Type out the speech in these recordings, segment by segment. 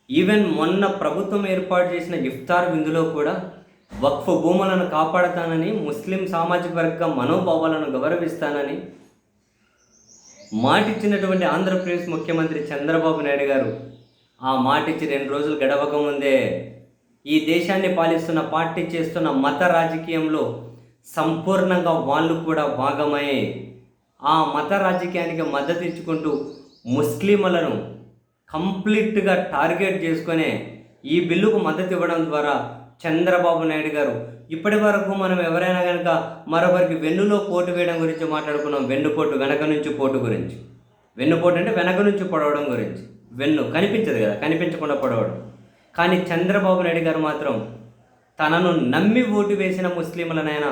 Even మొన్న ప్రభుత్వం ఏర్పాటు చేసిన ఇఫ్తార్ విందులో కూడా వక్ఫ్ భూములను కాపాడతానని, ముస్లిం సామాజిక వర్గ మనోభావాలను గౌరవిస్తానని మాటిచ్చినటువంటి ఆంధ్రప్రదేశ్ ముఖ్యమంత్రి చంద్రబాబు నాయుడు గారు ఆ మాటిచ్చి 2 రోజులు గడవక ముందే ఈ దేశాన్ని పాలిస్తున్న పార్టీ చేస్తున్న మత రాజకీయంలో సంపూర్ణంగా వాళ్ళు కూడా భాగమై ఆ మత రాజకీయానికి మద్దతు ఇచ్చుకుంటూ ముస్లింలను కంప్లీట్గా టార్గెట్ చేసుకునే ఈ బిల్లుకు మద్దతు ఇవ్వడం ద్వారా చంద్రబాబు నాయుడు గారు ఇప్పటి వరకు మనం ఎవరైనా కనుక మరొకరికి వెన్నులో పోటు వేయడం గురించి మాట్లాడుకున్నాం. వెన్నుపోటు, వెనక నుంచి పోటు గురించి. వెన్నుపోటు అంటే వెనక నుంచి పొడవడం గురించి. వెన్ను కనిపించదు కదా, కనిపించకుండా పొడవడం. కానీ చంద్రబాబు నాయుడు గారు మాత్రం తనను నమ్మి ఓటు వేసిన ముస్లింలనైనా,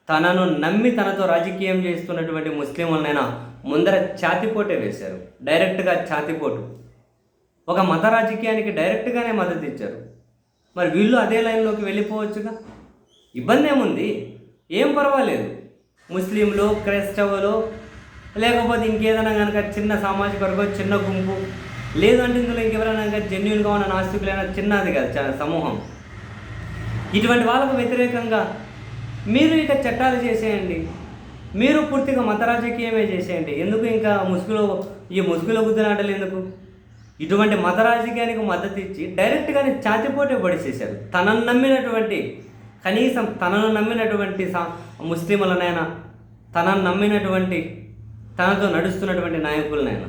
తనను నమ్మి తనతో రాజకీయం చేస్తున్నటువంటి ముస్లింలనైనా ముందర ఛాతిపోటే వేశారు. డైరెక్ట్గా ఛాతిపోటు. ఒక మత రాజకీయానికి డైరెక్ట్గానే మద్దతు ఇచ్చారు. మరి వీళ్ళు అదే లైన్లోకి వెళ్ళిపోవచ్చుగా, ఇబ్బంది ఏముంది, ఏం పర్వాలేదు. ముస్లింలు, క్రైస్తవులు, లేకపోతే ఇంకేదైనా కనుక చిన్న సామాజిక వర్గం, చిన్న గుంపు, లేదంటే ఇందులో ఇంకెవరైనా కనుక జెన్యున్గా ఉన్న నాస్తికులైనా, చిన్నది కాదు సమూహం, ఇటువంటి వాళ్ళకు వ్యతిరేకంగా మీరు ఇక చట్టాలు చేసేయండి. మీరు పూర్తిగా మత రాజకీయమే చేసేయండి. ఎందుకు ఇంకా ముసుగులో గుద్దులాటలు ఎందుకు? ఇటువంటి మత రాజకీయానికి మద్దతు ఇచ్చి డైరెక్ట్గానే ఛాతిపోటే పడిచేశారు. తనను నమ్మినటువంటి, కనీసం తనను నమ్మినటువంటి ముస్లింలనైనా, తనను నమ్మినటువంటి, తనతో నడుస్తున్నటువంటి నాయకులనైనా.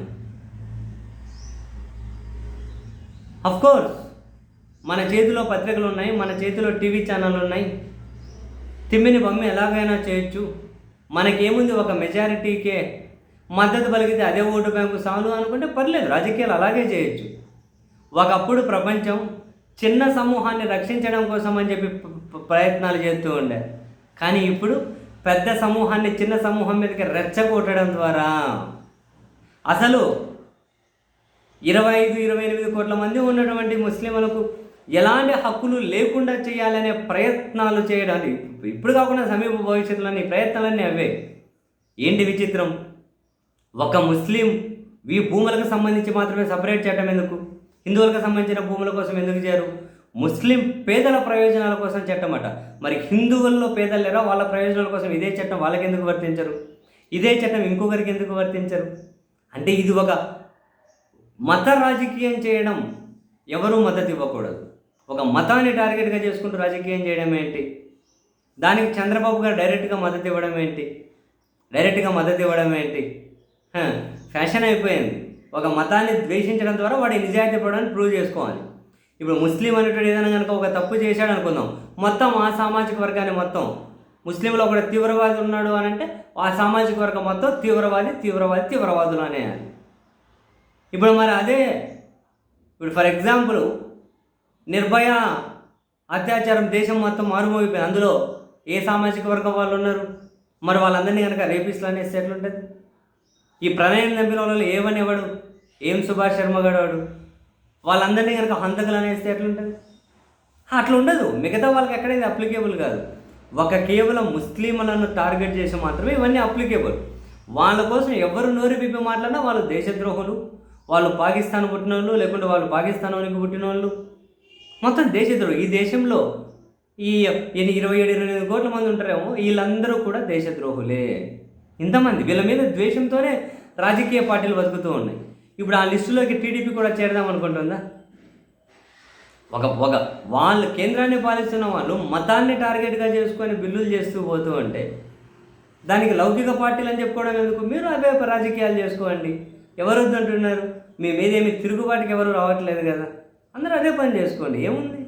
అఫ్కోర్స్ మన చేతిలో పత్రికలు ఉన్నాయి, మన చేతిలో టీవీ ఛానళ్ళు ఉన్నాయి. తిమ్మిని బమ్మి ఎలాగైనా చేయొచ్చు. మనకేముంది, ఒక మెజారిటీకే మద్దతు పలికితే అదే ఓటు బ్యాంకు చాలు అనుకుంటే పర్లేదు, రాజకీయాలు అలాగే చేయొచ్చు. ఒకప్పుడు ప్రపంచం చిన్న సమూహాన్ని రక్షించడం కోసం అని చెప్పి ప్రయత్నాలు చేస్తూ ఉండే. కానీ ఇప్పుడు పెద్ద సమూహాన్ని చిన్న సమూహం మీదకి రెచ్చగొట్టడం ద్వారా అసలు 25-28 కోట్ల మంది ఉన్నటువంటి ముస్లింలకు ఎలాంటి హక్కులు లేకుండా చేయాలనే ప్రయత్నాలు చేయడానికి ఇప్పుడు కాకుండా సమీప భవిష్యత్తులోని ప్రయత్నాలన్నీ అవే. ఏంటి విచిత్రం, ఒక ముస్లిం ఈ భూములకు సంబంధించి మాత్రమే సపరేట్ చేయడం ఎందుకు? హిందువులకు సంబంధించిన భూముల కోసం ఎందుకు చేయరు? ముస్లిం పేదల ప్రయోజనాల కోసం చట్టమట. మరి హిందువుల్లో పేదలు లేరా, వాళ్ళ ప్రయోజనాల కోసం ఇదే చట్టం వాళ్ళకి ఎందుకు వర్తించరు? ఇదే చట్టం ఇంకొకరికి ఎందుకు వర్తించరు? అంటే ఇది ఒక మత రాజకీయం చేయడం. ఎవరూ మద్దతు ఇవ్వకూడదు. ఒక మతాన్ని టార్గెట్గా చేసుకుంటూ రాజకీయం చేయడం ఏంటి? దానికి చంద్రబాబు గారు డైరెక్ట్గా మద్దతు ఇవ్వడం ఏంటి? ఫ్యాషన్ అయిపోయింది. ఒక మతాన్ని ద్వేషించడం ద్వారా వాడి నిజాయితీ పడని ప్రూవ్ చేసుకోవాలి. ఇప్పుడు ముస్లిం అనేటువంటి ఏదైనా కనుక ఒక తప్పు చేశాడు అనుకుందాం, మొత్తం ఆ సామాజిక వర్గాన్ని మొత్తం, ముస్లింలో కూడా తీవ్రవాది ఉన్నాడు అని అంటే ఆ సామాజిక వర్గం మొత్తం తీవ్రవాదులు అనేయాలి. ఇప్పుడు మరి అదే, ఇప్పుడు ఫర్ ఎగ్జాంపుల్ నిర్భయ అత్యాచారం దేశం మొత్తం మారుమోగిపోయింది. అందులో ఏ సామాజిక వర్గం వాళ్ళు ఉన్నారు? మరి వాళ్ళందరినీ కనుక రేపిస్టులు అనేస్తే ఎట్లుంటుంది? ఈ ప్రణయం చంపిన వాళ్ళు ఎవడు, ఏం సుభాష్ శర్మ గడవాడు, వాళ్ళందరినీ కనుక హంతకులు అనేస్తే ఎట్లుంటుంది? అట్లా ఉండదు. మిగతా వాళ్ళకి ఎక్కడ ఇది అప్లికేబుల్ కాదు. కేవలం ముస్లింలను టార్గెట్ చేసి మాత్రమే ఇవన్నీ అప్లికేబుల్. వాళ్ళ కోసం ఎవరు నోరు పిప్పి మాట్లాడినా వాళ్ళు దేశద్రోహులు, వాళ్ళు పాకిస్తాన్ పుట్టిన వాళ్ళు, లేకుంటే వాళ్ళు పాకిస్తాన్కి పుట్టిన వాళ్ళు, మొత్తం దేశద్రోహులు. ఈ దేశంలో ఈ 27-28 కోట్ల మంది ఉంటారేమో, వీళ్ళందరూ కూడా దేశద్రోహులే. ఇంతమంది వీళ్ళ మీద ద్వేషంతోనే రాజకీయ పార్టీలు బతుకుతూ ఉన్నాయి. ఇప్పుడు ఆ లిస్టులోకి టీడీపీ కూడా చేరదాం అనుకుంటుందా? వాళ్ళు కేంద్రాన్ని పాలిస్తున్న వాళ్ళు మతాన్ని టార్గెట్గా చేసుకొని బిల్లులు చేస్తూ పోతూ ఉంటే దానికి లౌకిక పార్టీలు అని చెప్పుకోవడం ఎందుకు? మీరు అవే రాజకీయాలు చేసుకోండి. ఎవరు వద్దంటున్నారు? మీ మీదేమి తిరుగుబాటుకి ఎవరు రావట్లేదు కదా, అందరూ అదే పని చేసుకోండి, ఏముంది?